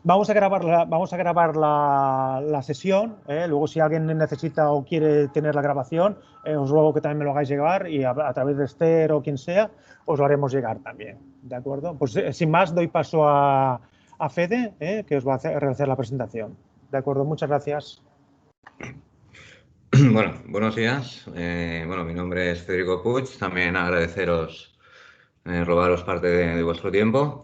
vamos a grabar la sesión. Luego, si alguien necesita o quiere tener la grabación, os ruego que también me lo hagáis llegar y a través de Esther o quien sea, os lo haremos llegar también. ¿De acuerdo? Pues sin más, doy paso a Fede, que os va a realizar la presentación. ¿De acuerdo? Muchas gracias. Bueno, buenos días. Bueno, mi nombre es Federico Puig. También agradeceros robaros parte de vuestro tiempo.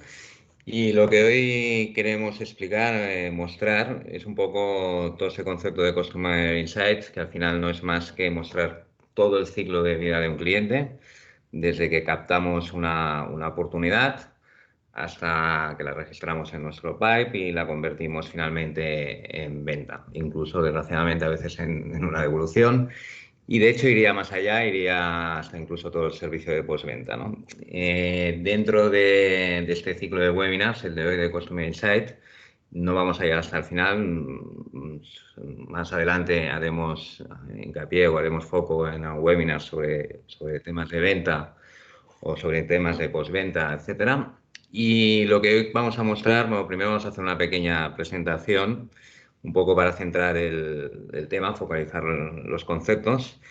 Y lo que hoy queremos explicar, mostrar, es un poco todo ese concepto de Customer Insights, que al final no es más que mostrar todo el ciclo de vida de un cliente, desde que captamos una oportunidad hasta que la registramos en nuestro pipe y la convertimos finalmente en venta, incluso desgraciadamente a veces en una devolución. Y de hecho iría más allá, iría hasta incluso todo el servicio de postventa, ¿no? Dentro de este ciclo de webinars, el de hoy de Customer Insight, no vamos a llegar hasta el final. Más adelante haremos hincapié o haremos foco en webinars sobre temas de venta o sobre temas de postventa, etcétera. Y lo que hoy vamos a mostrar, bueno, primero vamos a hacer una pequeña presentación, un poco para centrar el tema, focalizar los conceptos.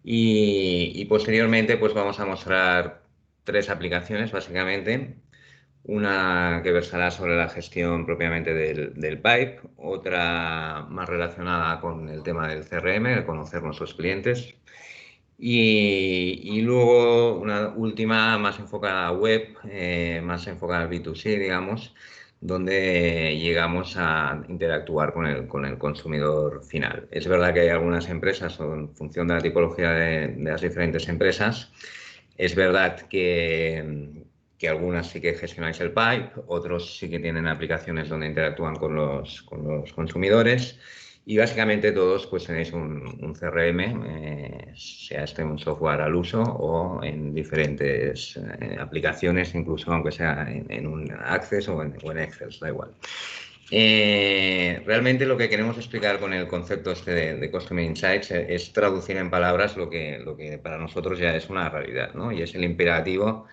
Y posteriormente, pues vamos a mostrar tres aplicaciones, básicamente. Una que versará sobre la gestión propiamente del pipe, otra más relacionada con el tema del CRM, el conocer nuestros clientes, y luego una última más enfocada a web, más enfocada al B2C, digamos, donde llegamos a interactuar con el consumidor final. Es verdad que hay algunas empresas, o en función de la tipología de las diferentes empresas, es verdad que algunas sí que gestionáis el pipe, otros sí que tienen aplicaciones donde interactúan con los consumidores. Y básicamente todos pues tenéis un CRM, sea este un software al uso o en diferentes aplicaciones, incluso aunque sea en un Access o en Excel, da igual. Realmente lo que queremos explicar con el concepto este de Customer Insights es traducir en palabras lo que para nosotros ya es una realidad, ¿no? Y es el imperativo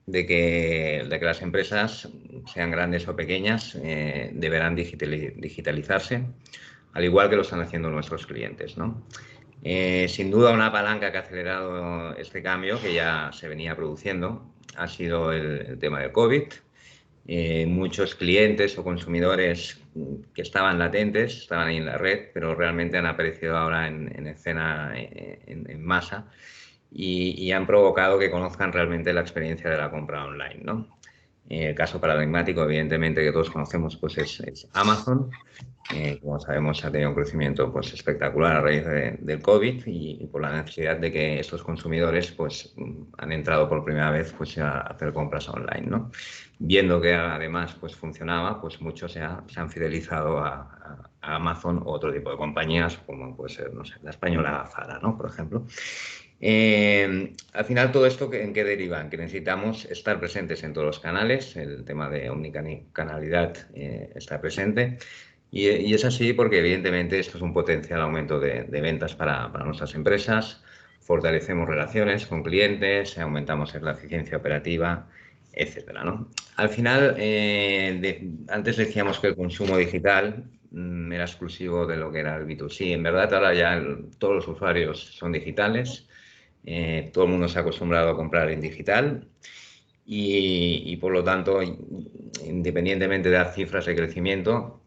de que las empresas, sean grandes o pequeñas, deberán digitalizarse, al igual que lo están haciendo nuestros clientes, ¿no? Sin duda, una palanca que ha acelerado este cambio, que ya se venía produciendo, ha sido el tema del COVID. Muchos clientes o consumidores que estaban latentes, estaban ahí en la red, pero realmente han aparecido ahora en escena en masa y han provocado que conozcan realmente la experiencia de la compra online, ¿no? El caso paradigmático, evidentemente, que todos conocemos, pues es Amazon. Como sabemos, ha tenido un crecimiento pues, espectacular a raíz del COVID y por la necesidad de que estos consumidores pues, han entrado por primera vez pues, a hacer compras online, ¿no? Viendo que además pues, funcionaba, pues muchos se han fidelizado a Amazon o otro tipo de compañías, como puede ser, no sé, la española Zara, ¿no? Por ejemplo. Al final, todo esto, ¿en qué deriva? En que necesitamos estar presentes en todos los canales, el tema de omnicanalidad está presente. Y es así porque, evidentemente, esto es un potencial aumento de ventas para nuestras empresas, fortalecemos relaciones con clientes, aumentamos la eficiencia operativa, etcétera, ¿no? Al final, antes decíamos que el consumo digital era exclusivo de lo que era el B2C. En verdad, ahora ya todos los usuarios son digitales, todo el mundo se ha acostumbrado a comprar en digital y por lo tanto, independientemente de las cifras de crecimiento,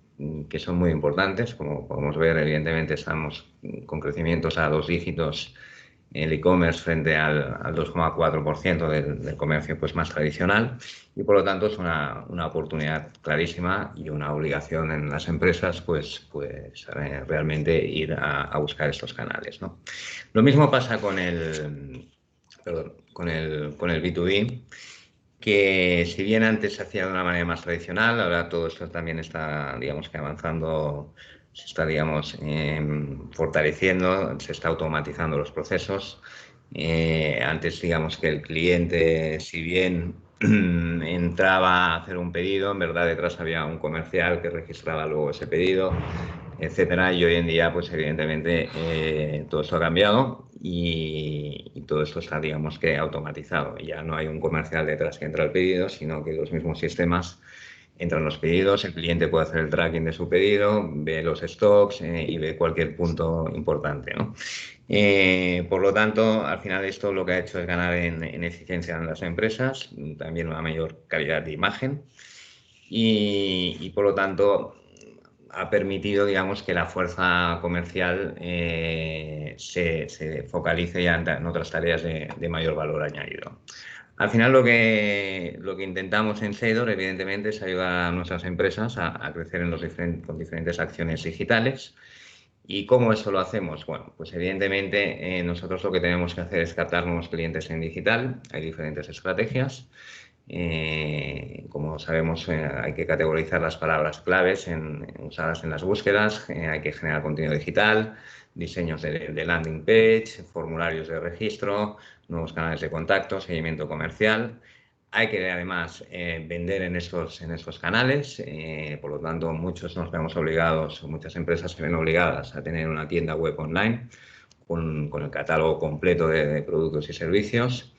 que son muy importantes, como podemos ver, evidentemente estamos con crecimientos a 2 dígitos en el e-commerce frente al 2,4% del comercio pues, más tradicional y por lo tanto es una oportunidad clarísima y una obligación en las empresas pues realmente ir a buscar estos canales, ¿no? Lo mismo pasa con el B2B, que si bien antes se hacía de una manera más tradicional, ahora todo esto también está, digamos que avanzando, se está, digamos, fortaleciendo, se está automatizando los procesos. Antes, digamos que el cliente, si bien entraba a hacer un pedido, en verdad detrás había un comercial que registraba luego ese pedido, etcétera. Y hoy en día, pues evidentemente, todo esto ha cambiado y todo esto está, digamos que automatizado. Ya no hay un comercial detrás que entra el pedido, sino que los mismos sistemas entran los pedidos, el cliente puede hacer el tracking de su pedido, ve los stocks y ve cualquier punto importante, ¿no? Por lo tanto, al final esto lo que ha hecho es ganar en eficiencia en las empresas, también una mayor calidad de imagen y por lo tanto ha permitido, digamos, que la fuerza comercial se focalice ya en otras tareas de mayor valor añadido. Al final lo que intentamos en Seidor, evidentemente, es ayudar a nuestras empresas a crecer con diferentes acciones digitales. ¿Y cómo eso lo hacemos? Bueno, pues evidentemente nosotros lo que tenemos que hacer es captar nuevos clientes en digital. Hay diferentes estrategias. Como sabemos, hay que categorizar las palabras claves usadas en las búsquedas, hay que generar contenido digital, diseños de landing page, formularios de registro, nuevos canales de contacto, seguimiento comercial. Hay que además vender en estos canales, por lo tanto muchos nos vemos obligados, muchas empresas se ven obligadas a tener una tienda web online con el catálogo completo de productos y servicios.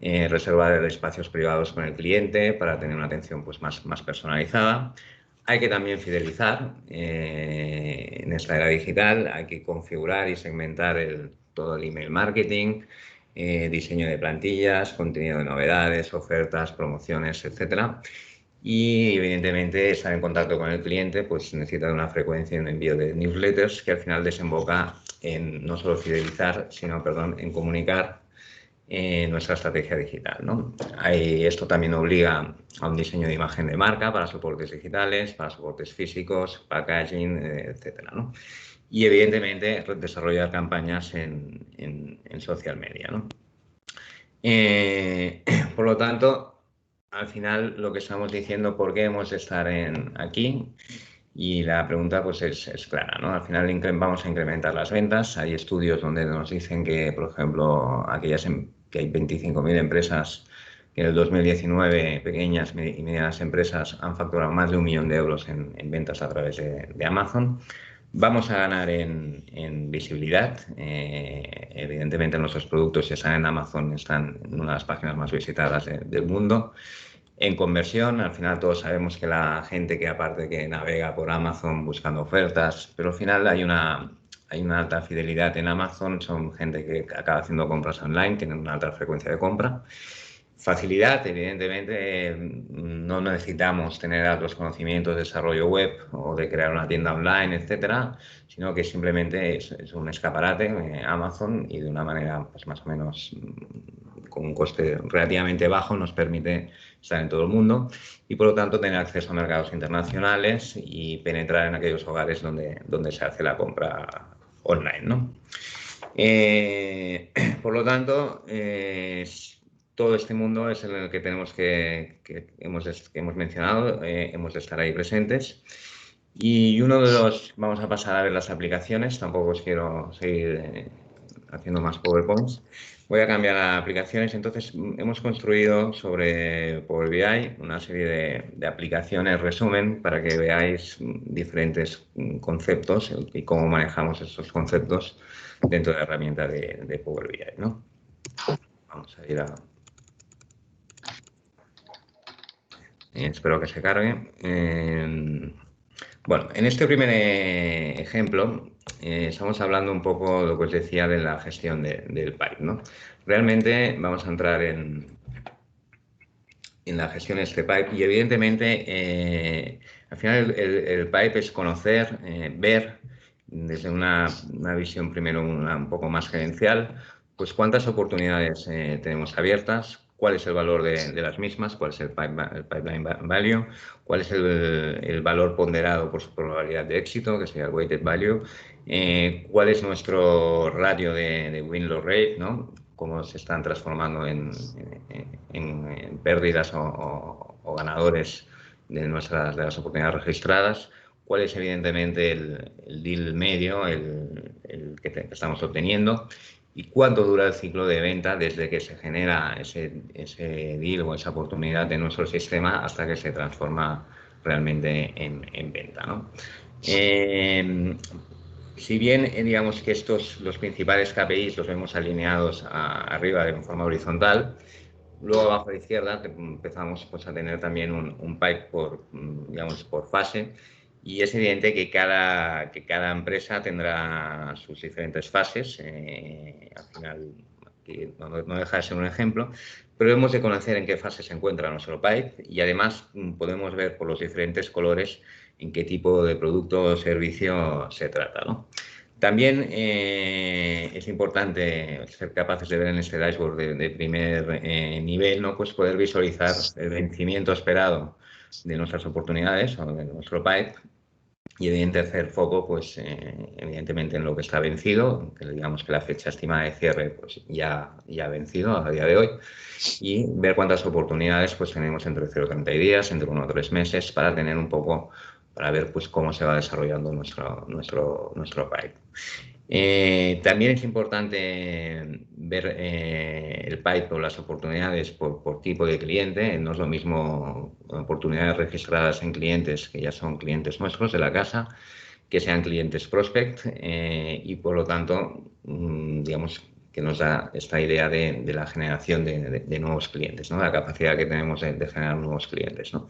Reservar espacios privados con el cliente para tener una atención pues, más personalizada. Hay que también fidelizar en esta era digital, hay que configurar y segmentar todo el email marketing, diseño de plantillas, contenido de novedades, ofertas, promociones, etcétera. Y evidentemente estar en contacto con el cliente pues necesita una frecuencia y un envío de newsletters que al final desemboca en no solo fidelizar, sino, perdón, en comunicar nuestra estrategia digital, ¿no? Esto también obliga a un diseño de imagen de marca para soportes digitales, para soportes físicos, packaging, etcétera, ¿no? Y evidentemente desarrollar campañas en social media, ¿no? Por lo tanto, al final lo que estamos diciendo, ¿por qué hemos de estar aquí? Y la pregunta pues es clara, ¿no? Al final vamos a incrementar las ventas. Hay estudios donde nos dicen que, por ejemplo, que hay 25.000 empresas que en el 2019, pequeñas y medianas empresas, han facturado más de 1 millón de euros en ventas a través de Amazon. Vamos a ganar en visibilidad. Evidentemente nuestros productos, si están en Amazon, están en una de las páginas más visitadas del mundo. En conversión, al final todos sabemos que la gente que aparte que navega por Amazon buscando ofertas, pero al final hay una alta fidelidad en Amazon, son gente que acaba haciendo compras online, tienen una alta frecuencia de compra. Facilidad, evidentemente, no necesitamos tener altos conocimientos de desarrollo web o de crear una tienda online, etcétera, sino que simplemente es un escaparate, Amazon, y de una manera pues, más o menos con un coste relativamente bajo nos permite estar en todo el mundo y por lo tanto tener acceso a mercados internacionales y penetrar en aquellos hogares donde se hace la compra online, ¿no? Por lo tanto, todo este mundo es en el que tenemos que hemos mencionado, hemos de estar ahí presentes. Y vamos a pasar a ver las aplicaciones, tampoco os quiero seguir haciendo más PowerPoints. Voy a cambiar a aplicaciones, entonces hemos construido sobre Power BI una serie de aplicaciones resumen para que veáis diferentes conceptos y cómo manejamos estos conceptos dentro de la herramienta de Power BI, ¿no? Vamos a ir a... espero que se cargue. Bueno, en este primer ejemplo estamos hablando un poco, lo que os decía, de la gestión del pipe, ¿no? Realmente vamos a entrar en la gestión de este pipe y evidentemente al final el pipe es conocer, ver desde una visión primero un poco más gerencial, pues cuántas oportunidades tenemos abiertas, cuál es el valor de las mismas, cuál es el pipeline value, cuál es el valor ponderado por su probabilidad de éxito, que sería el weighted value, cuál es nuestro ratio de win-loss rate, ¿no? Cómo se están transformando en pérdidas o ganadores de las oportunidades registradas, cuál es evidentemente el deal medio, el que estamos obteniendo y cuánto dura el ciclo de venta desde que se genera ese deal o esa oportunidad en nuestro sistema hasta que se transforma realmente en venta, ¿no? Si bien digamos que los principales KPIs los vemos alineados arriba de forma horizontal, Luego abajo a la izquierda empezamos pues, a tener también un pipe por, digamos, por fase, y es evidente que cada empresa tendrá sus diferentes fases. Al final, aquí no deja de ser un ejemplo, pero hemos de conocer en qué fase se encuentra nuestro pipe, y además podemos ver por los diferentes colores en qué tipo de producto o servicio se trata, ¿no? También es importante ser capaces de ver en este dashboard de primer nivel, ¿no? Pues poder visualizar el vencimiento esperado de nuestras oportunidades o de nuestro pipe, y evidentemente hacer foco, pues, evidentemente en lo que está vencido, que digamos que la fecha estimada de cierre pues, ya ha vencido a día de hoy, y ver cuántas oportunidades pues, tenemos entre 0 y 30 días, entre 1 o 3 meses, para tener un poco, para ver pues, cómo se va desarrollando nuestro pipe. También es importante ver el pipe o las oportunidades por tipo de cliente. No es lo mismo oportunidades registradas en clientes que ya son clientes nuestros de la casa, que sean clientes prospect, y por lo tanto, digamos que nos da esta idea de la generación de nuevos clientes, ¿no? La capacidad que tenemos de generar nuevos clientes, ¿no?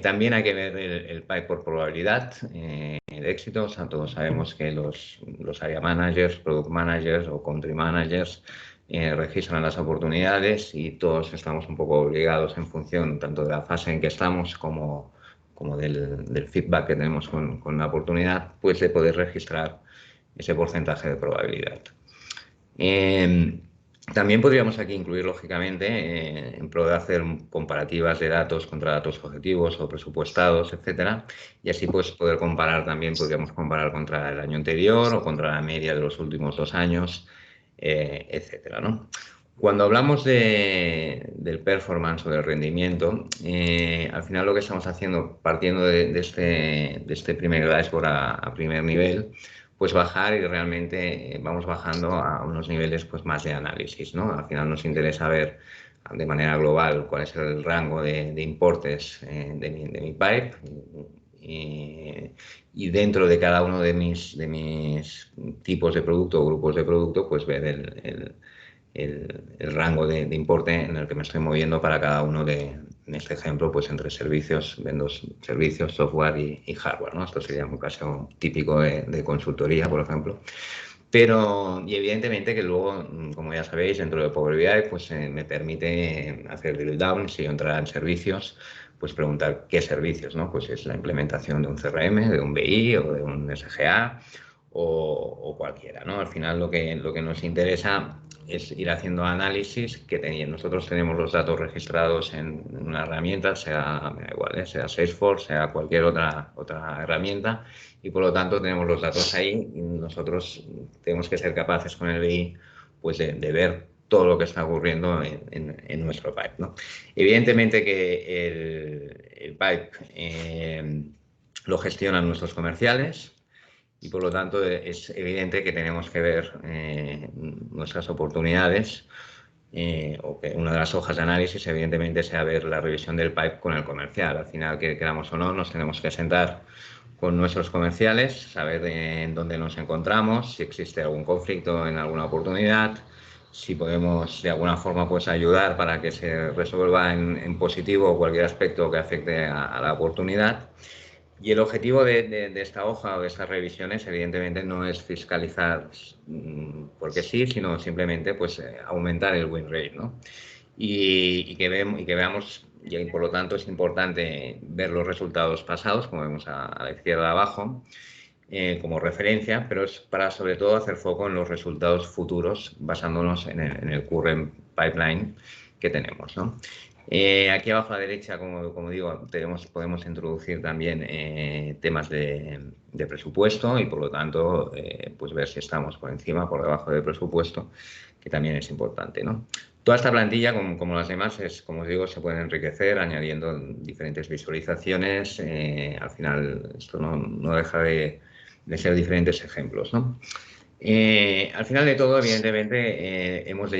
También hay que ver el pipe por probabilidad de éxito. O sea, todos sabemos que los area managers, product managers o country managers registran las oportunidades, y todos estamos un poco obligados en función tanto de la fase en que estamos como del feedback que tenemos con la oportunidad, pues de poder registrar ese porcentaje de probabilidad. También podríamos aquí incluir, lógicamente, en pro de hacer comparativas de datos contra datos objetivos o presupuestados, etcétera, y así pues poder comparar también, podríamos comparar contra el año anterior o contra la media de los últimos 2 años, etcétera, ¿no? Cuando hablamos del performance o del rendimiento, al final lo que estamos haciendo, partiendo de este primer dashboard a primer nivel, pues bajar, y realmente vamos bajando a unos niveles pues más de análisis, ¿no? Al final nos interesa ver de manera global cuál es el rango de importes de mi pipe, y dentro de cada uno de mis tipos de producto o grupos de producto, pues ver el rango de importe en el que me estoy moviendo para cada uno en este ejemplo, pues entre servicios, vendo servicios, software y hardware, ¿no? Esto sería un caso típico de consultoría, por ejemplo. Pero, y evidentemente que luego, como ya sabéis, dentro de Power BI, pues me permite hacer drill down. Si yo entrara en servicios, pues preguntar qué servicios, ¿no? Pues es la implementación de un CRM, de un BI o de un SGA o cualquiera, ¿no? Al final lo que nos interesa es ir haciendo análisis que nosotros tenemos los datos registrados en una herramienta, sea, me da igual, sea Salesforce, sea cualquier otra herramienta, y por lo tanto tenemos los datos ahí, y nosotros tenemos que ser capaces con el BI pues de ver todo lo que está ocurriendo en nuestro pipe, ¿no? Evidentemente que el pipe lo gestionan nuestros comerciales, y por lo tanto es evidente que tenemos que ver nuestras oportunidades, o que una de las hojas de análisis evidentemente sea ver la revisión del pipe con el comercial. Al final, que queramos o no, nos tenemos que sentar con nuestros comerciales, saber en dónde nos encontramos, si existe algún conflicto en alguna oportunidad, si podemos de alguna forma pues ayudar para que se resuelva en positivo cualquier aspecto que afecte a la oportunidad. Y el objetivo de esta hoja o de estas revisiones, evidentemente, no es fiscalizar porque sí, sino simplemente pues, aumentar el win rate, ¿no? Y que veamos, y por lo tanto es importante ver los resultados pasados, como vemos a la izquierda de abajo, como referencia, pero es para sobre todo hacer foco en los resultados futuros, basándonos en el current pipeline que tenemos, ¿no? Aquí abajo a la derecha, como digo, podemos introducir también temas de presupuesto, y por lo tanto pues ver si estamos por encima o por debajo del presupuesto, que también es importante, ¿no? Toda esta plantilla, como las demás, como os digo, se puede enriquecer añadiendo diferentes visualizaciones. Al final esto no deja de ser diferentes ejemplos, ¿no? Al final de todo, evidentemente, hemos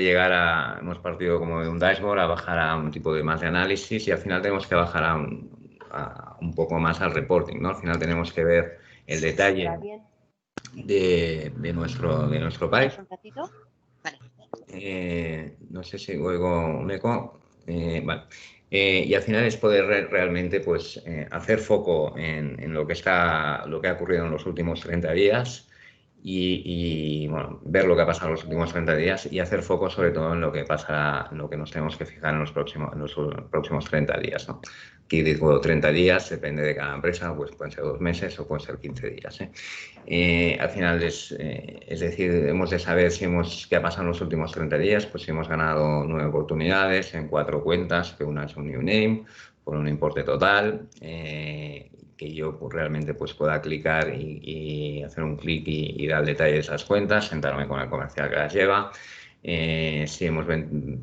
partido como de un dashboard a bajar a un tipo de más de análisis, y al final tenemos que bajar a un poco más al reporting, ¿no? Al final tenemos que ver el detalle de nuestro pipe. no sé si oigo un eco. Vale. Y al final es poder realmente pues, hacer foco en lo que lo que ha ocurrido en los últimos 30 días bueno, ver lo que ha pasado en los últimos 30 días y hacer foco sobre todo en lo que pasa, en lo que nos tenemos que fijar en los próximos 30 días, ¿no? Aquí digo 30 días, depende de cada empresa, pues pueden ser 2 meses o pueden ser 15 días, ¿eh? Al final es decir, hemos de saber qué ha pasado en los últimos 30 días, pues si hemos ganado 9 oportunidades en 4 cuentas, que una es un new name, por un importe total, que yo pues, realmente pues, pueda clicar y hacer un clic y dar el detalle de esas cuentas, sentarme con el comercial que las lleva. Si hemos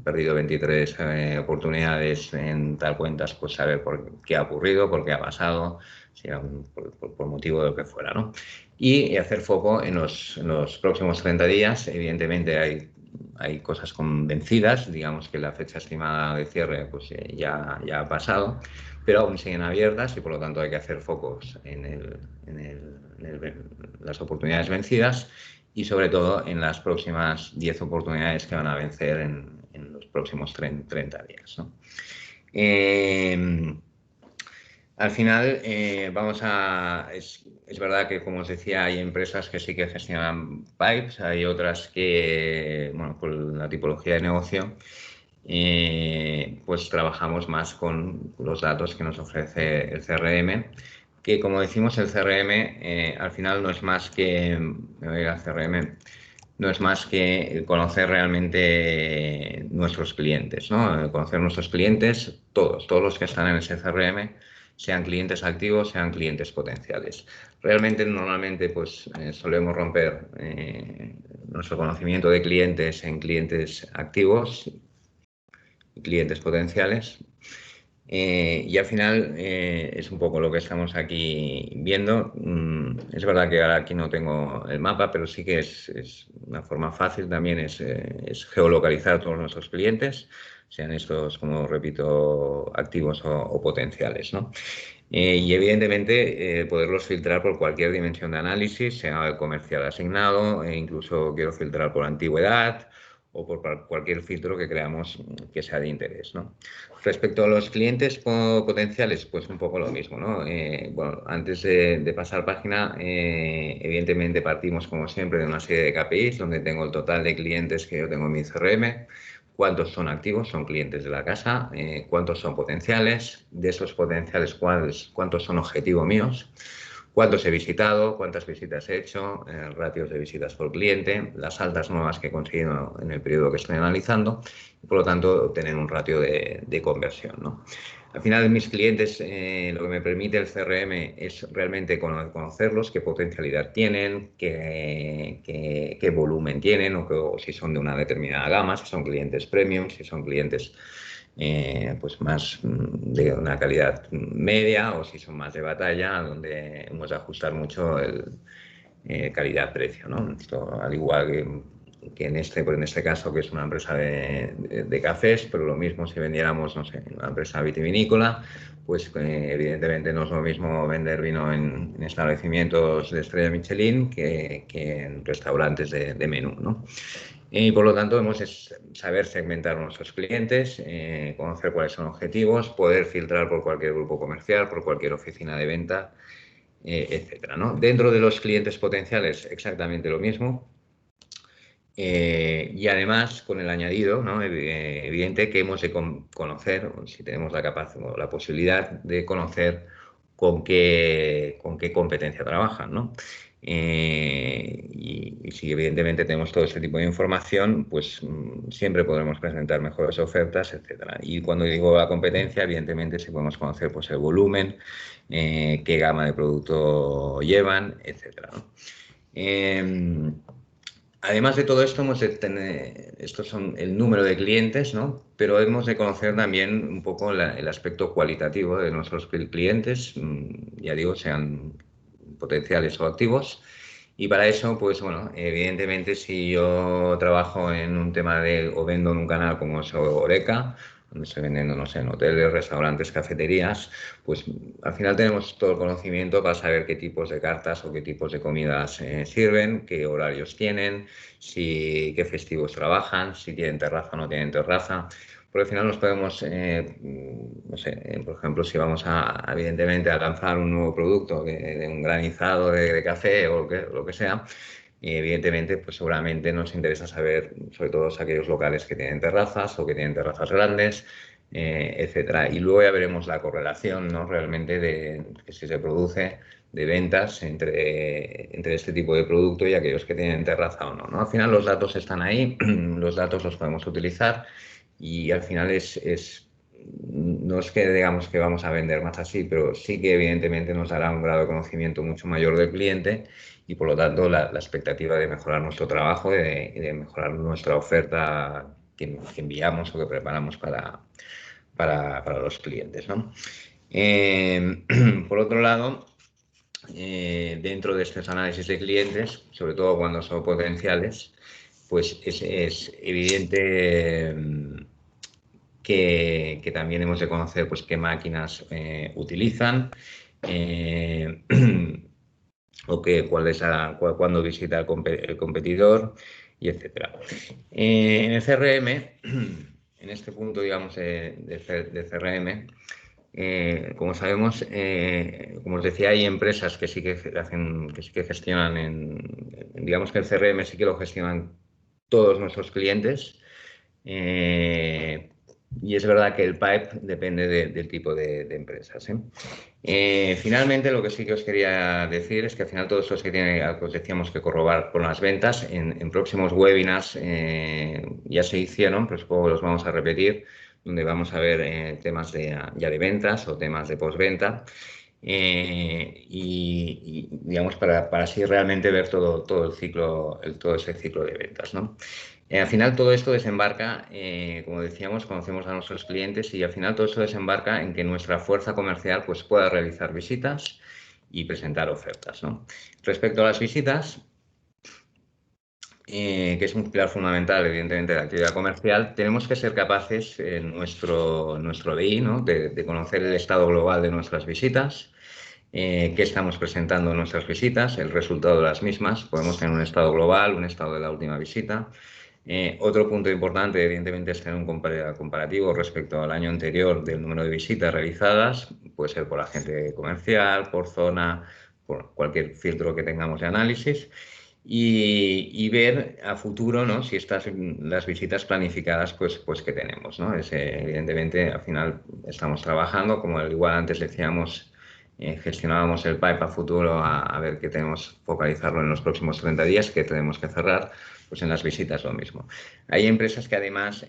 perdido 23 oportunidades en tal cuentas, pues saber por qué ha ocurrido, por qué ha pasado, si era por motivo de lo que fuera, ¿no? Y hacer foco en los próximos 30 días. Evidentemente hay cosas convencidas, digamos que la fecha estimada de cierre pues, ya ha pasado, pero aún siguen abiertas y por lo tanto hay que hacer focos en las oportunidades vencidas y sobre todo en las próximas 10 oportunidades que van a vencer en los próximos 30 días, ¿no? Al final, es verdad que, como os decía, hay empresas que sí que gestionan pipes, hay otras que, bueno, por la tipología de negocio, pues trabajamos más con los datos que nos ofrece el CRM, que como decimos, el CRM al final no es más que, el CRM no es más que conocer realmente nuestros clientes, ¿no? Conocer nuestros clientes, todos los que están en ese CRM, sean clientes activos, sean clientes potenciales. Realmente, normalmente, pues solemos romper nuestro conocimiento de clientes en clientes activos y clientes potenciales. Y al final es un poco lo que estamos aquí viendo. Es verdad que ahora aquí no tengo el mapa, pero sí que es una forma fácil también es geolocalizar a todos nuestros clientes, sean estos, como repito, activos o potenciales, ¿no? Y evidentemente poderlos filtrar por cualquier dimensión de análisis, sea el comercial asignado, e incluso quiero filtrar por antigüedad o por cualquier filtro que creamos que sea de interés, ¿no? Respecto a los clientes potenciales, pues un poco lo mismo, ¿no? Bueno, antes de pasar página, evidentemente partimos como siempre de una serie de KPIs donde tengo el total de clientes que yo tengo en mi CRM, cuántos son activos, son clientes de la casa, cuántos son potenciales, de esos potenciales cuántos son objetivo míos, cuántos he visitado, cuántas visitas he hecho, ratios de visitas por cliente, las altas nuevas que he conseguido en el periodo que estoy analizando y por lo tanto obtener un ratio de conversión, ¿no? Al final, mis clientes, lo que me permite el CRM es realmente conocerlos, qué potencialidad tienen, qué volumen tienen, o si son de una determinada gama, si son clientes premium, si son clientes pues más de una calidad media o si son más de batalla, donde hemos de ajustar mucho el calidad-precio, ¿no? Esto, al igual que en este caso, que es una empresa de cafés, pero lo mismo si vendiéramos, no sé, una empresa vitivinícola, pues evidentemente no es lo mismo vender vino en establecimientos de estrella Michelin que en restaurantes de menú, ¿no? Y por lo tanto, hemos de saber segmentar a nuestros clientes, conocer cuáles son los objetivos, poder filtrar por cualquier grupo comercial, por cualquier oficina de venta, etcétera, ¿no? Dentro de los clientes potenciales, exactamente lo mismo. Y además, con el añadido, ¿no? Evidente que hemos de conocer, si tenemos la capacidad o la posibilidad de conocer con qué competencia trabajan, ¿no? Y si evidentemente tenemos todo ese tipo de información, pues siempre podremos presentar mejores ofertas, etcétera. Y cuando digo la competencia, evidentemente si podemos conocer pues, el volumen, qué gama de producto llevan, etcétera, ¿no? Además de todo esto, hemos de tener, estos son el número de clientes, ¿no? Pero hemos de conocer también un poco el aspecto cualitativo de nuestros clientes, ya digo, sean potenciales o activos. Y para eso, pues bueno, evidentemente si yo trabajo en un tema o vendo en un canal como es Oreca, donde se venden, no sé, en hoteles, restaurantes, cafeterías, pues al final tenemos todo el conocimiento para saber qué tipos de cartas o qué tipos de comidas sirven, qué horarios tienen, qué festivos trabajan, si tienen terraza o no tienen terraza. Porque al final nos podemos, no sé, por ejemplo, si vamos evidentemente, a lanzar un nuevo producto de un granizado de café o lo que sea, y evidentemente, pues seguramente nos interesa saber, sobre todo aquellos locales que tienen terrazas o que tienen terrazas grandes, etcétera. Y luego ya veremos la correlación, ¿no? Realmente de que si se produce de ventas entre este tipo de producto y aquellos que tienen terraza o no, ¿no? Al final los datos están ahí, los datos los podemos utilizar y al final no es que digamos que vamos a vender más así, pero sí que evidentemente nos dará un grado de conocimiento mucho mayor del cliente y por lo tanto la expectativa de mejorar nuestro trabajo y de mejorar nuestra oferta que enviamos o que preparamos para los clientes, ¿no? Por otro lado, dentro de estos análisis de clientes, sobre todo cuando son potenciales, pues es evidente que también hemos de conocer pues, qué máquinas utilizan o cuándo visita el competidor y etcétera. En el CRM, en este punto, digamos, de CRM, como sabemos, como os decía, hay empresas que sí que gestionan digamos que el CRM sí que lo gestionan todos nuestros clientes. Y es verdad que el pipe depende del tipo de empresas. Finalmente, lo que sí que os quería decir es que al final todo esto es que os decíamos que corroborar con las ventas. En próximos webinars ya se hicieron, pero supongo que los vamos a repetir, donde vamos a ver temas ya de ventas o temas de postventa. Y digamos para así realmente ver todo el ciclo, todo ese ciclo de ventas, ¿no? Al final todo esto desembarca, como decíamos, conocemos a nuestros clientes y al final todo esto desembarca en que nuestra fuerza comercial pues, pueda realizar visitas y presentar ofertas, ¿no? Respecto a las visitas, que es un pilar fundamental, evidentemente, de la actividad comercial, tenemos que ser capaces en nuestro BI, ¿no? de conocer el estado global de nuestras visitas, qué estamos presentando en nuestras visitas, el resultado de las mismas. Podemos tener un estado global, un estado de la última visita. Otro punto importante, evidentemente, es tener un comparativo respecto al año anterior del número de visitas realizadas, puede ser por agente comercial, por zona, por cualquier filtro que tengamos de análisis. Y ver a futuro, ¿no? Si las visitas planificadas pues que tenemos, ¿no? Evidentemente, al final estamos trabajando, como igual antes decíamos, gestionábamos el pipe a futuro a ver qué tenemos, focalizarlo en los próximos 30 días, que tenemos que cerrar, pues en las visitas lo mismo. Hay empresas que además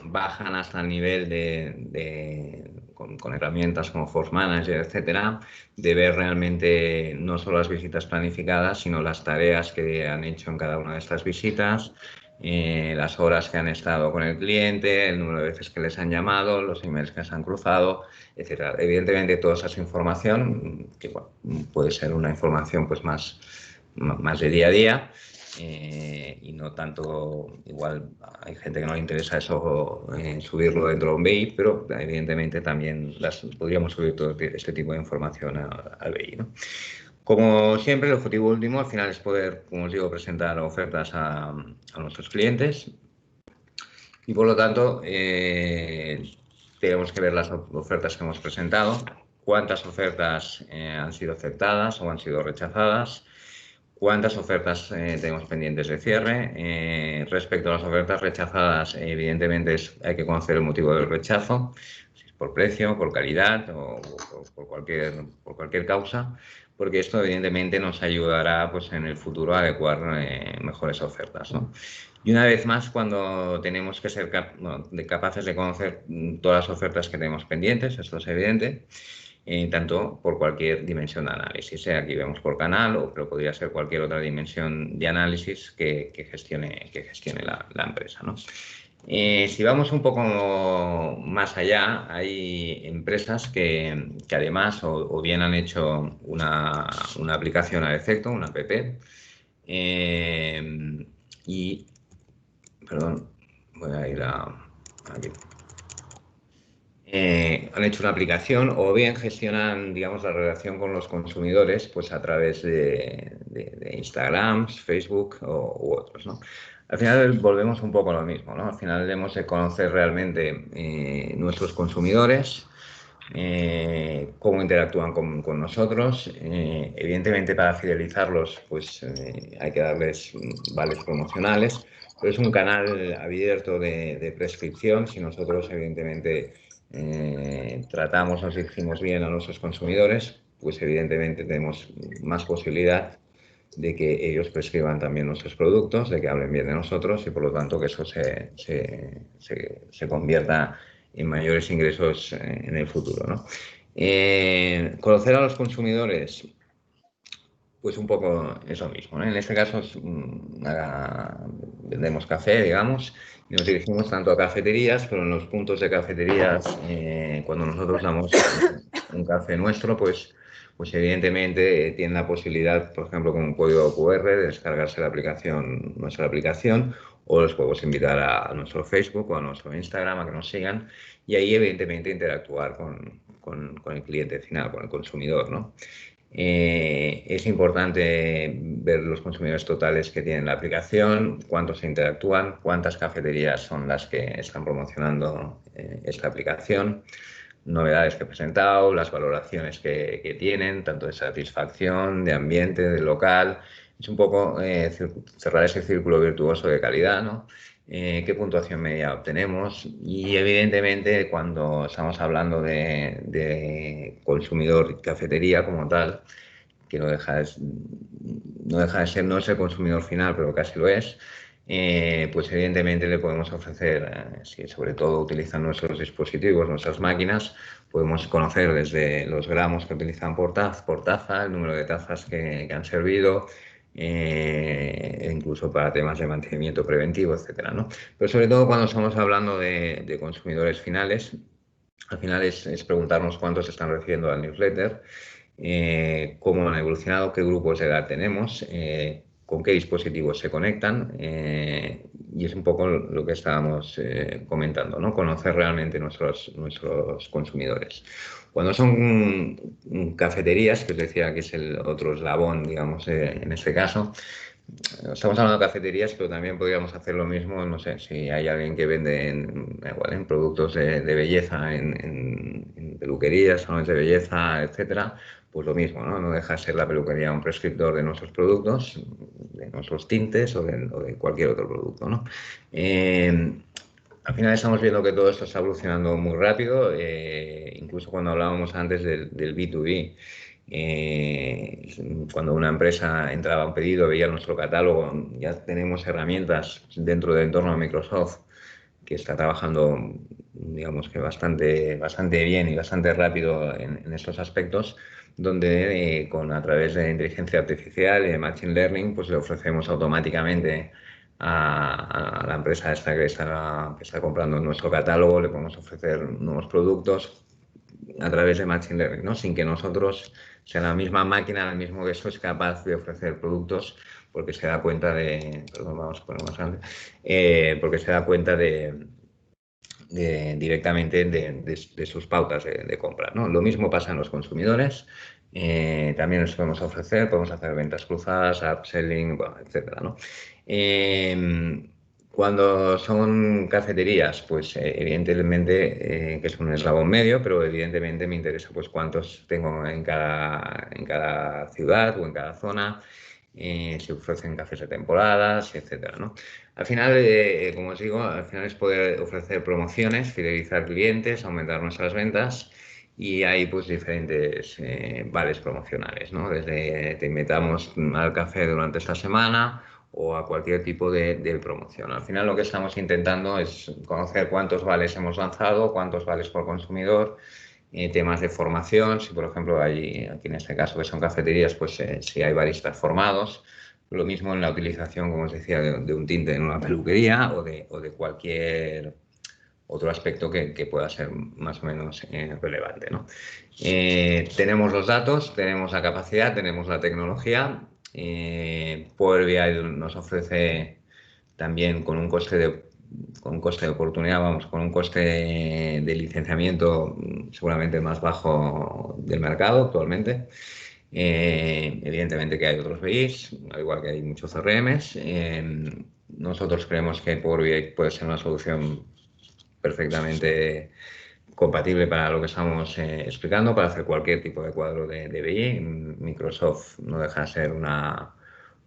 bajan hasta el nivel con herramientas como Force Manager, etcétera, de ver realmente no solo las visitas planificadas, sino las tareas que han hecho en cada una de estas visitas, las horas que han estado con el cliente, el número de veces que les han llamado, los emails que se han cruzado, etcétera. Evidentemente, toda esa información, que bueno, puede ser una información pues más de día a día, y no tanto, igual hay gente que no le interesa eso, subirlo dentro de un BI, pero evidentemente también podríamos subir todo este tipo de información al BI, ¿no? Como siempre, el objetivo último al final es poder, como os digo, presentar ofertas a nuestros clientes y por lo tanto tenemos que ver las ofertas que hemos presentado, cuántas ofertas han sido aceptadas o han sido rechazadas, cuántas ofertas tenemos pendientes de cierre. Respecto a las ofertas rechazadas, evidentemente hay que conocer el motivo del rechazo, si es por precio, por calidad o por cualquier causa, porque esto evidentemente nos ayudará pues, en el futuro a adecuar mejores ofertas, ¿no? Y una vez más, cuando tenemos que ser capaces de conocer todas las ofertas que tenemos pendientes, esto es evidente, tanto por cualquier dimensión de análisis. Aquí vemos por canal, pero podría ser cualquier otra dimensión de análisis que gestione la empresa, ¿no? Si vamos un poco más allá, hay empresas que además o bien han hecho una aplicación al efecto, una app, y perdón, voy a ir aquí. Han hecho una aplicación o bien gestionan, digamos, la relación con los consumidores pues a través de Instagram, Facebook u otros, ¿no? Al final volvemos un poco a lo mismo, ¿no? Al final debemos de conocer realmente nuestros consumidores, cómo interactúan con nosotros. Evidentemente, para fidelizarlos, pues hay que darles vales promocionales, pero es un canal abierto de prescripción. Si nosotros, evidentemente, tratamos, nos dirigimos bien a nuestros consumidores, pues evidentemente tenemos más posibilidad de que ellos prescriban también nuestros productos, de que hablen bien de nosotros y por lo tanto que eso se convierta en mayores ingresos en el futuro, ¿no? Conocer a los consumidores, pues un poco eso mismo, ¿no? En este caso vendemos café, digamos, y nos dirigimos tanto a cafeterías, pero en los puntos de cafeterías, cuando nosotros damos un café nuestro, pues evidentemente tienen la posibilidad, por ejemplo, con un código QR, de descargarse la aplicación, nuestra aplicación, o los podemos invitar a nuestro Facebook o a nuestro Instagram a que nos sigan y ahí evidentemente interactuar con el cliente final, con el consumidor, ¿no? Es importante ver los consumidores totales que tienen la aplicación, cuántos interactúan, cuántas cafeterías son las que están promocionando esta aplicación, novedades que he presentado, las valoraciones que tienen, tanto de satisfacción, de ambiente, de local. Es un poco cerrar ese círculo virtuoso de calidad, ¿no? Qué puntuación media obtenemos y evidentemente cuando estamos hablando de consumidor cafetería como tal, que no deja de ser, no es el consumidor final, pero casi lo es, pues evidentemente le podemos ofrecer, si sobre todo utilizan nuestros dispositivos, nuestras máquinas, podemos conocer desde los gramos que utilizan por taza, el número de tazas que han servido, incluso para temas de mantenimiento preventivo, etcétera, ¿no? Pero sobre todo cuando estamos hablando de consumidores finales, al final es preguntarnos cuántos están recibiendo la newsletter, cómo han evolucionado, qué grupos de edad tenemos, con qué dispositivos se conectan y es un poco lo que estábamos comentando, ¿no? Conocer realmente nuestros consumidores. Cuando son cafeterías, que os decía que es el otro eslabón, digamos, en este caso, estamos hablando de cafeterías, pero también podríamos hacer lo mismo, no sé, si hay alguien que vende en productos de belleza, en peluquerías, salones de belleza, etcétera, pues lo mismo, ¿no? No deja de ser la peluquería un prescriptor de nuestros productos, de nuestros tintes o de cualquier otro producto, ¿no? Al final estamos viendo que todo esto está evolucionando muy rápido, incluso cuando hablábamos antes del B2B. Cuando una empresa entraba a un pedido, veía nuestro catálogo, ya tenemos herramientas dentro del entorno de Microsoft que está trabajando, digamos que bastante bien y bastante rápido en estos aspectos, donde a través de inteligencia artificial y de Machine Learning, pues le ofrecemos automáticamente a la empresa esta que está comprando nuestro catálogo, le podemos ofrecer nuevos productos a través de Machine Learning, ¿no? Sin que nosotros, sea la misma máquina, el mismo que eso, es capaz de ofrecer productos porque se da cuenta de, perdón, vamos a poner más grande, porque se da cuenta directamente de sus pautas de compra, ¿no? Lo mismo pasa en los consumidores, también nos podemos hacer ventas cruzadas, upselling, bueno, etcétera, ¿no? Cuando son cafeterías, pues evidentemente que es un eslabón medio, pero evidentemente me interesa pues cuántos tengo en cada ciudad o en cada zona, si ofrecen cafés de temporadas, etcétera, ¿no? Al final, como os digo, al final es poder ofrecer promociones, fidelizar clientes, aumentar nuestras ventas y hay pues diferentes vales promocionales, ¿no? Desde te invitamos al café durante esta semana o a cualquier tipo de promoción. Al final lo que estamos intentando es conocer cuántos vales hemos lanzado, cuántos vales por consumidor, temas de formación, si por ejemplo aquí en este caso que son cafeterías, pues si hay baristas formados, lo mismo en la utilización, como os decía, de un tinte en una peluquería o de cualquier otro aspecto que pueda ser más o menos relevante, ¿no? Tenemos los datos, tenemos la capacidad, tenemos la tecnología. Power BI nos ofrece también con un coste con un coste de oportunidad, vamos, con un coste de licenciamiento seguramente más bajo del mercado actualmente. Evidentemente que hay otros BIs, al igual que hay muchos CRMs. Nosotros creemos que Power BI puede ser una solución perfectamente compatible para lo que estamos explicando, para hacer cualquier tipo de cuadro de BI. Microsoft no deja de ser una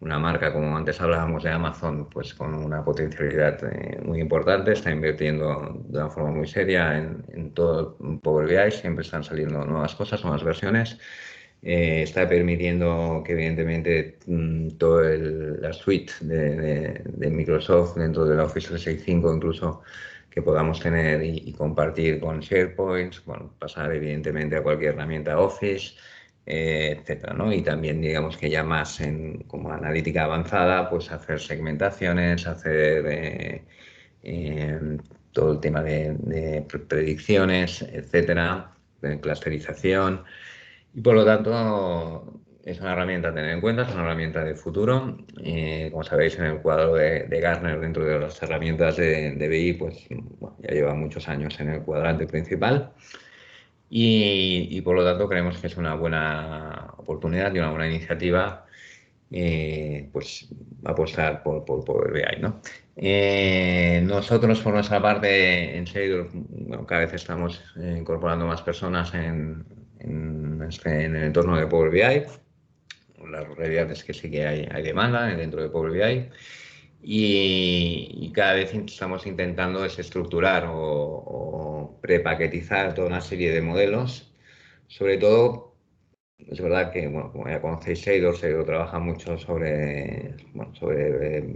marca, como antes hablábamos de Amazon, pues con una potencialidad muy importante, está invirtiendo de una forma muy seria en todo Power BI, siempre están saliendo nuevas cosas, nuevas versiones. Está permitiendo que evidentemente toda la suite de Microsoft dentro de la Office 365 incluso que podamos tener y compartir con SharePoint, bueno, pasar evidentemente a cualquier herramienta Office, etcétera, ¿no? Y también digamos que ya más como analítica avanzada, pues hacer segmentaciones, hacer todo el tema de predicciones, etcétera, de clusterización. Y por lo tanto, es una herramienta a tener en cuenta, es una herramienta de futuro. Como sabéis, en el cuadro de Gartner, dentro de las herramientas de BI, pues bueno, ya lleva muchos años en el cuadrante principal. Y por lo tanto, creemos que es una buena oportunidad y una buena iniciativa pues apostar por Power BI, ¿no? Nosotros, por nuestra parte, en Seidor, bueno, cada vez estamos incorporando más personas en el entorno de Power BI. La realidad es que sí que hay demanda dentro de Power BI y cada vez estamos intentando desestructurar o prepaquetizar toda una serie de modelos, sobre todo. Es verdad que, bueno, como ya conocéis, Seidor trabaja mucho sobre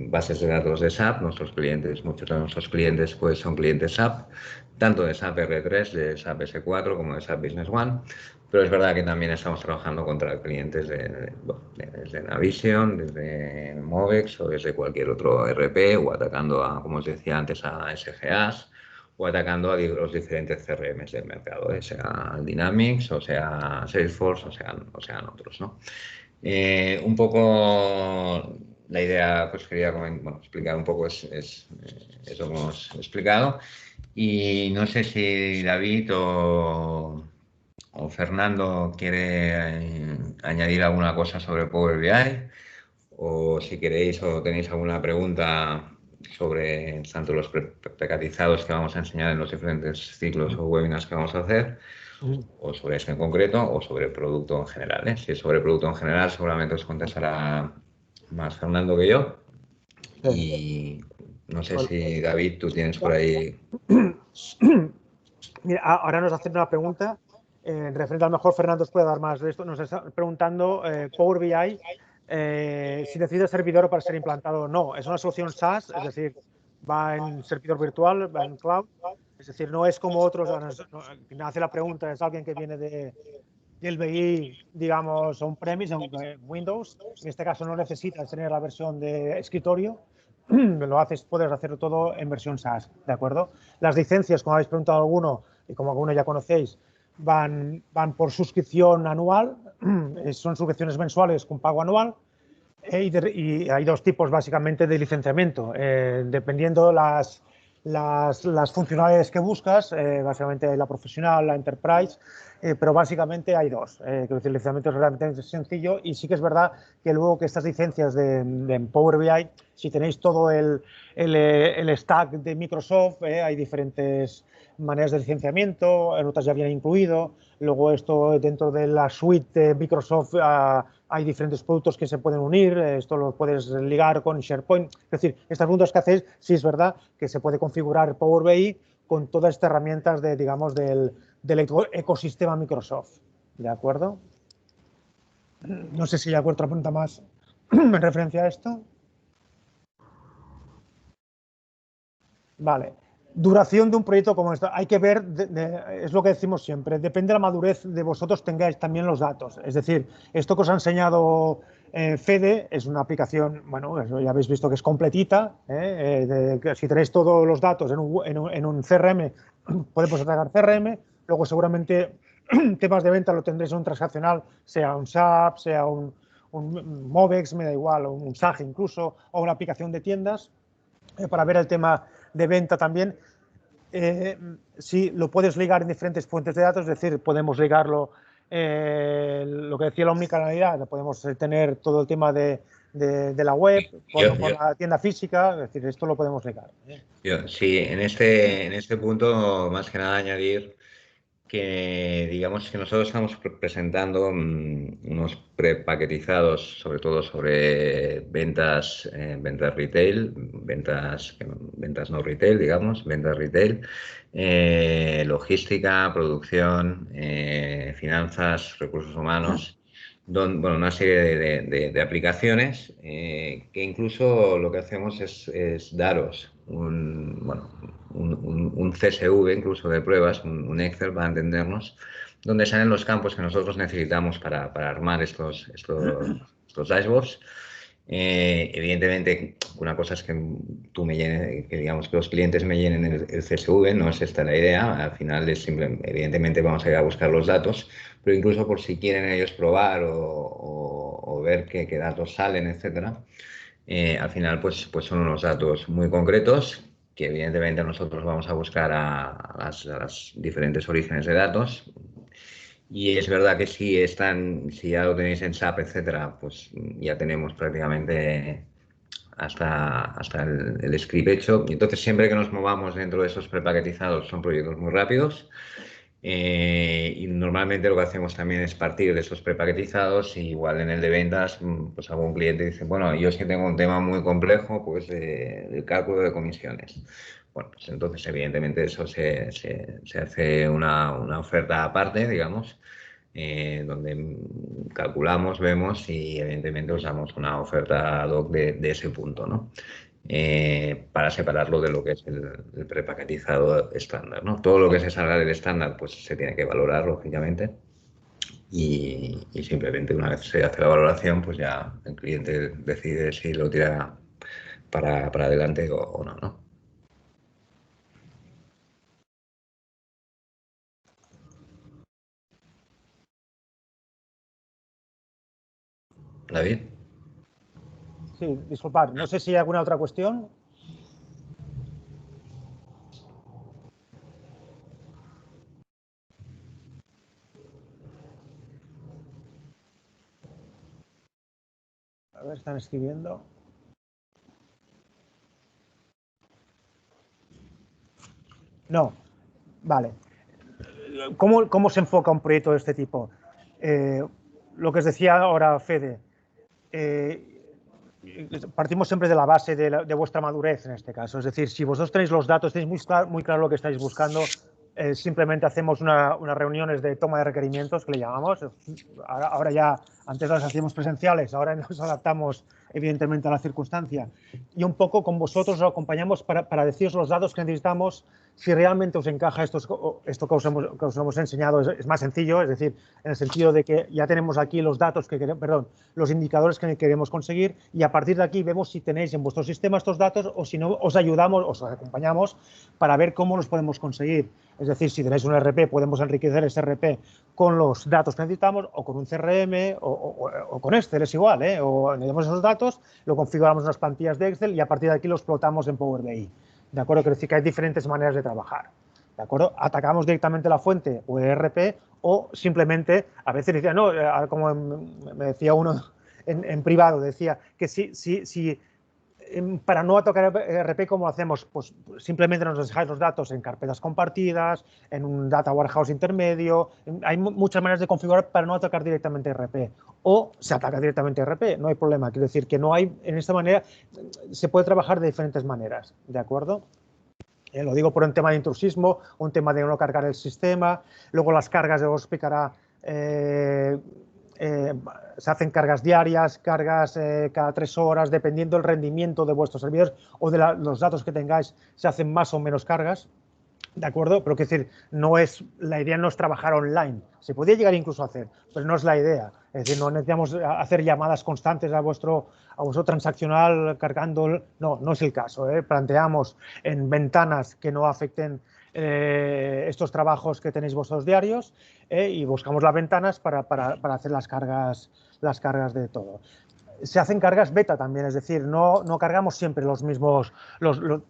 bases de datos de SAP. Muchos de nuestros clientes pues, son clientes SAP, tanto de SAP R3, de SAP S4 como de SAP Business One. Pero es verdad que también estamos trabajando contra clientes desde Navision, desde Movex o desde cualquier otro ERP o atacando como os decía antes, a SGAs o atacando a los diferentes CRMs del mercado, sea Dynamics, o sea Salesforce, o sean otros, ¿no? Un poco la idea, pues quería explicar un poco es eso que hemos explicado. Y no sé si David o Fernando quiere añadir alguna cosa sobre Power BI, o si queréis o tenéis alguna pregunta sobre tanto los precatizados que vamos a enseñar en los diferentes ciclos o webinars que vamos a hacer, o sobre esto en concreto, o sobre el producto en general. Si es sobre el producto en general, seguramente os contestará más Fernando que yo. Y no sé si, David, tú tienes por ahí... Mira, ahora nos hacen una pregunta referente, a lo mejor Fernando os puede dar más de esto. Nos está preguntando Power BI si decide servidor para ser implantado o no. Es una solución SaaS, es decir, va en servidor virtual, va en cloud. Es decir, no es como otros. Quien hace la pregunta es alguien que viene del BI, digamos, on-premise, en Windows. En este caso no necesitas tener la versión de escritorio. Puedes hacerlo todo en versión SaaS, ¿de acuerdo? Las licencias, como habéis preguntado alguno, y como alguno ya conocéis, van por suscripción anual, son suscripciones mensuales con pago anual, y hay dos tipos básicamente de licenciamiento, dependiendo las funcionalidades que buscas, básicamente la profesional, la enterprise, pero básicamente hay dos. El licenciamiento es realmente sencillo y sí que es verdad que luego que estas licencias de Power BI, si tenéis todo el stack de Microsoft, hay diferentes maneras de licenciamiento, en otras ya viene incluido. Luego esto dentro de la suite de Microsoft hay diferentes productos que se pueden unir, esto lo puedes ligar con SharePoint. Es decir, estas preguntas que hacéis, sí es verdad que se puede configurar Power BI con todas estas herramientas digamos, del ecosistema Microsoft. ¿De acuerdo? No sé si hay otra pregunta más en referencia a esto. Vale. Duración de un proyecto como esto. Hay que ver, es lo que decimos siempre, depende de la madurez de vosotros tengáis también los datos. Es decir, esto que os ha enseñado Fede es una aplicación, bueno, eso ya habéis visto que es completita. Que si tenéis todos los datos en un CRM, podemos atacar CRM. Luego seguramente temas de venta lo tendréis en un transaccional, sea un SAP, sea un Movex, me da igual, o un SAG incluso, o una aplicación de tiendas. Para ver el tema de venta también, sí, lo puedes ligar en diferentes fuentes de datos, es decir, podemos ligarlo, lo que decía la omnicanalidad, podemos tener todo el tema de la web con la tienda física, es decir, esto lo podemos ligar. Sí, en este punto, más que nada añadir que digamos que nosotros estamos presentando unos prepaquetizados, sobre todo sobre ventas, ventas retail, ventas no retail, digamos, ventas retail, logística, producción, finanzas, recursos humanos. Bueno, una serie de aplicaciones que incluso lo que hacemos es daros un CSV incluso de pruebas, un Excel para entendernos, donde salen los campos que nosotros necesitamos para armar estos dashboards. Evidentemente, una cosa es que tú me llenes, que digamos que los clientes me llenen el CSV, no es esta la idea. Al final es evidentemente vamos a ir a buscar los datos, pero incluso por si quieren ellos probar o ver qué datos salen, etcétera. Al final, pues son unos datos muy concretos que evidentemente nosotros vamos a buscar a las diferentes orígenes de datos. Y es verdad que si ya lo tenéis en SAP, etcétera, pues ya tenemos prácticamente hasta el script hecho. Y entonces, siempre que nos movamos dentro de esos prepaquetizados, son proyectos muy rápidos. Y normalmente lo que hacemos también es partir de esos prepaquetizados, y igual en el de ventas, pues algún cliente dice, bueno, yo es que tengo un tema muy complejo, pues del cálculo de comisiones. Bueno, pues entonces evidentemente eso se hace una oferta aparte, digamos, donde calculamos, vemos y evidentemente usamos una oferta ad hoc de ese punto, ¿no? Para separarlo de lo que es el prepaquetizado estándar, ¿no? Todo lo que se salga del estándar pues se tiene que valorar, lógicamente, y simplemente una vez se hace la valoración, pues ya el cliente decide si lo tira para adelante o no, ¿no? David. Sí, disculpad, no sé si hay alguna otra cuestión. A ver, están escribiendo. No, vale. ¿Cómo se enfoca un proyecto de este tipo? Lo que os decía ahora Fede, partimos siempre de la base de vuestra madurez en este caso. Es decir, si vosotros tenéis los datos, tenéis muy claro lo que estáis buscando, simplemente hacemos unas reuniones de toma de requerimientos, que le llamamos. Ahora ya, antes las hacíamos presenciales, ahora nos adaptamos evidentemente a la circunstancia. Y un poco con vosotros os acompañamos para deciros los datos que necesitamos. Si realmente os encaja esto que os hemos enseñado, es más sencillo, es decir, en el sentido de que ya tenemos aquí los datos que queremos, perdón, los indicadores que queremos conseguir, y a partir de aquí vemos si tenéis en vuestro sistema estos datos o si no, os ayudamos, os acompañamos para ver cómo los podemos conseguir. Es decir, si tenéis un RP, podemos enriquecer ese RP con los datos que necesitamos, o con un CRM, o con Excel, es igual, o añadimos esos datos, lo configuramos en unas plantillas de Excel y a partir de aquí lo explotamos en Power BI. ¿De acuerdo? Quiere decir que hay diferentes maneras de trabajar. ¿De acuerdo? Atacamos directamente la fuente o el ERP, o simplemente, a veces decía, no, como me decía uno en privado, decía que si para no tocar ERP, ¿cómo lo hacemos? Pues simplemente nos dejáis los datos en carpetas compartidas, en un data warehouse intermedio. Hay muchas maneras de configurar para no atacar directamente ERP. O se ataca directamente ERP, no hay problema. Quiero decir que no hay, en esta manera, se puede trabajar de diferentes maneras, ¿de acuerdo? Lo digo por un tema de intrusismo, un tema de no cargar el sistema. Luego las cargas, os explicará, se hacen cargas diarias, cargas cada 3 horas, dependiendo del rendimiento de vuestros servidores o de los datos que tengáis, se hacen más o menos cargas. ¿De acuerdo? Pero quiero decir, la idea no es trabajar online. Se podría llegar incluso a hacer, pero no es la idea. Es decir, no necesitamos hacer llamadas constantes a vuestro transaccional cargando. No es el caso. Planteamos en ventanas que no afecten estos trabajos que tenéis vosotros diarios, y buscamos las ventanas para hacer las cargas de todo. se hacen cargas beta también, es decir, no cargamos siempre los mismos,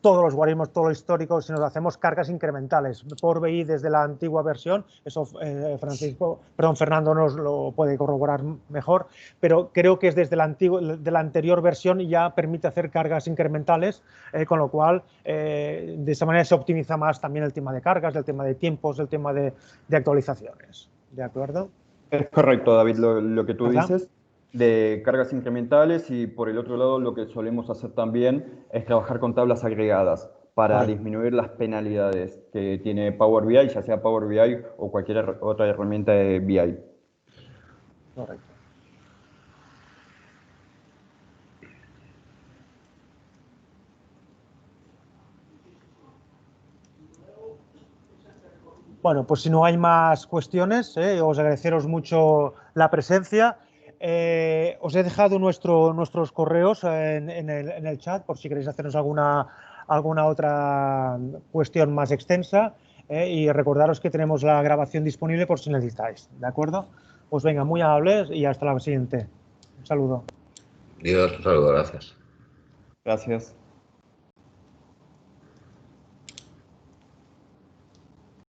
todos los guarismos, todo lo histórico, sino que hacemos cargas incrementales por BI desde la antigua versión. Eso Fernando nos lo puede corroborar mejor, pero creo que es desde de la anterior versión y ya permite hacer cargas incrementales, con lo cual de esa manera se optimiza más también el tema de cargas, el tema de tiempos, el tema de actualizaciones. ¿De acuerdo? Es correcto, David, lo que tú ¿Verdad? dices de cargas incrementales, y por el otro lado lo que solemos hacer también es trabajar con tablas agregadas para disminuir las penalidades que tiene Power BI, ya sea Power BI o cualquier otra herramienta de BI. Correcto. Bueno, pues si no hay más cuestiones, os agradeceros mucho la presencia. Os he dejado nuestros correos en el chat por si queréis hacernos alguna otra cuestión más extensa, y recordaros que tenemos la grabación disponible por si necesitáis. ¿De acuerdo? Pues venga, muy amables y hasta la siguiente. Un saludo. Dios, un saludo, gracias. Gracias.